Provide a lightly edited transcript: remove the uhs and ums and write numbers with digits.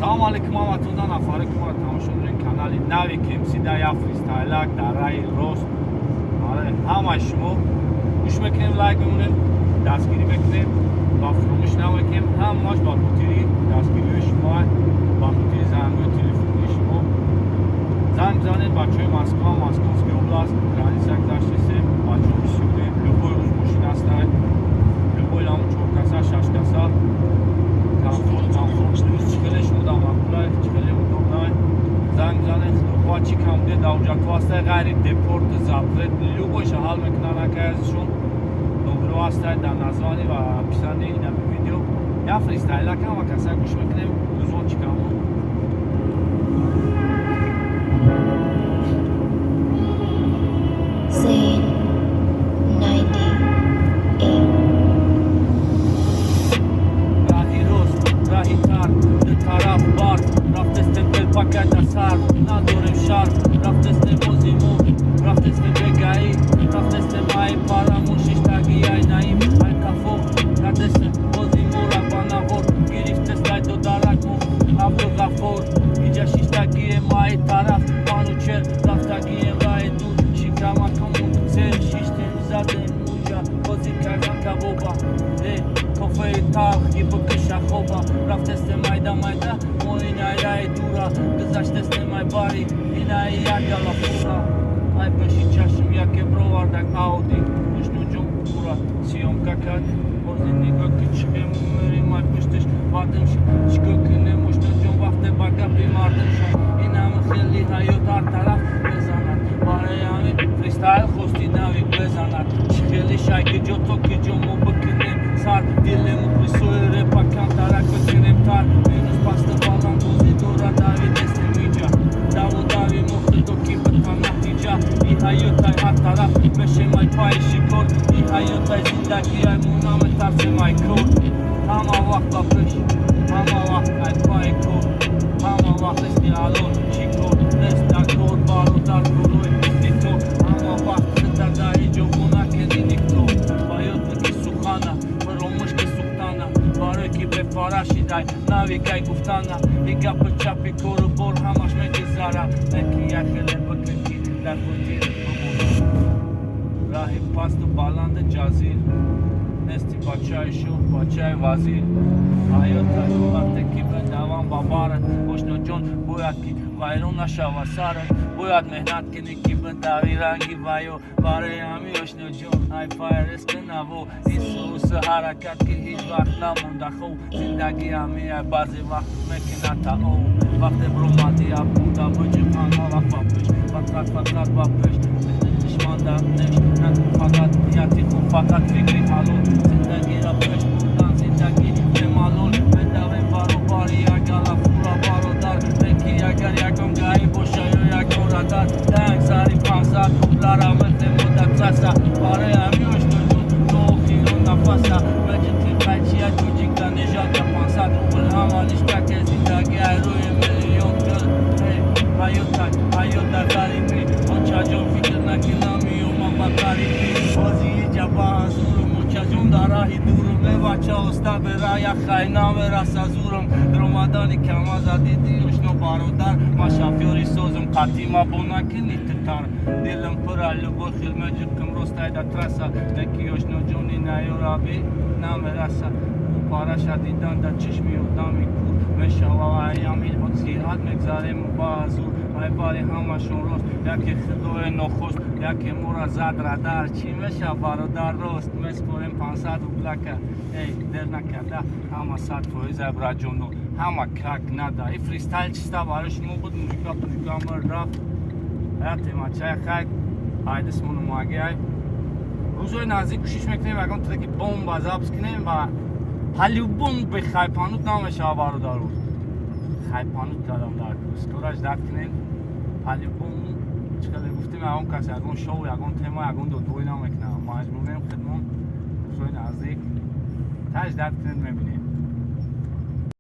سلام علیکم همتون نفر که ما تماشا دارین کانال نوی که امسی در یا فریستایلک در رای راست همه شما گوش میکنیم لایک بمونیم دستگیری میکنیم با فراموش نمیکنیم همش با خاطری دستگیری شما با خاطری زنگ و تلفنی شما زنگ بزنید بچه های مسکونسکی اوبلاست گرانیسک داشتیم بچه های سیوری любой روز ماشین هستن любой هم 4 کسا 6 کسا چخیلش بودم مقبولای چخیلی بودم زنگ بزنید با چی کم ده دوجت واسطه غیر دپورت زبرد любой حال میکنن که ازشون نمره واسطه در نظرانی و پیسنده این ویدیو یا فریستایلک هم کسا گوش میکنیم روزون چی کم پاکت سر نداریم شرط رفتستیم بازیمون رفتستیم بگایی رفتستیم های پارمون ششتگی های ناییم های کفو ردستیم بازیمون را با نبور گریفتست های دو درکمون عبدو غفور اینجا ششتگی مای طرف بانو چل رفتگی رای دور شکمکمون سر ششتیم زدیم موجا بازی کردن کبوبا کافه تلخی بکش خوبا رفتستیم مایده اینای دورا گذشتستیم ای باری اینای یگلا فورا ای پشی چشم یکی برواردک آودی مشنو جون پورا سیوم ککد بازی نگاه که چه مریم ای پشتش بادم چکو کنه مشنو جون وقت بگه بیماردم شد این همه خیلی حیات هر طرف بزند برای همین فریستایل خوستی نوی بزند چه خیلی شای که جو تو که جمعو بکنیم سر دیلمو بسوی رپا کم ترک بکنیم تر مینوس پست بالان بوزی دورا داوی دست میجا داوی مخت دو کی بطن نتیجا ای حیوتای هر طرف بشه مای پای شکر ای حیوتای زندگی های مونام ترس مای کور همه وقت با پش همه وقت ای پای کور همه وقت استی الان شکر نست کور بارو در گروه دیتو همه وقت خطرداری جوگونا کنی نیکتو باید بکی سخانه فراموش که سختانه باره کی به فراشی دای نوی که گفتانه ای گپ چپی کورو بور همش میگذاره نکی یخله بکنی در خودیر بمونه راهی پاست و بالند جازیر نستی بچه شو بچه وزیر حیات وقتی که به دوام ببارد بشنو جون باید که ویرون نشوه سرد باید مهنت کنی که به دوی رنگی ویو برای همی بشنو جون های پای رسک نبو این سوس حرکت که هیچ وقت نمونده خو زندگی همی بعضی وقت میکنه تا او وقت برومادی بوده بجی خانه و پاپش فقط با پش دشمان در نش نکن فقط نیتی خوب فقط فکری حالون زندگی را پشت بودن زندگی بمالون بدویم بارو باری اگلا فورا بارو در بکی اگر یکم گاهی باشه یا یکم ردر دنگ سری 500 روبلارا مثل مدت رسا باره همیوش نجون تو خیرون نفسا بجتی قیچیه تو جیگه نجات 500 روبل همانش که زندگی روی میلیون دل حیوت در غریبی آنچه جان فکر نکنم میومم با غریبی بازی جبا زورم آنچه جون در راهی دورم بچه استا برای خیلی نمیرسه زورم درمدانی کم از دیدی اشنو بارودر ما شافیوری سوزم قطیما بونکنی تتر دلم پر لبو خیلمه جکم روستای در ترسه نکی اشنو جونی نیورابی نمیرسه پارش دیدن در چشمی و دامی کور میشه و ایامی با زیاد مگذاریم با زور های باری همشون روست یکی خدوی نخوست یکی مورا زد ردر چی میشه برادر روست مسپوریم 500 روبلکه ای دل نکرده همه 100 فویز ابرا جونو همه کرک نده ای فریستایل چیستا بارش مو بود موزیکا مرد رفت حیاتی ما چای خیلی هایدسمونو ماگی های روزوی نزدیک کشیش میکنیم و اگرم ترکی بوم بازابس کنیم و حالی بوم به خیپانوت نامشه برادر روست خیپانوت کردم در سکورش درد کنیم حالی بوم چقدر گفتیم اون کسی اگرون شو اگرون تیما اگرون دوی نام میکنم مجموعه خدمون روزوی نزدیک تاش درد کنیم میبینیم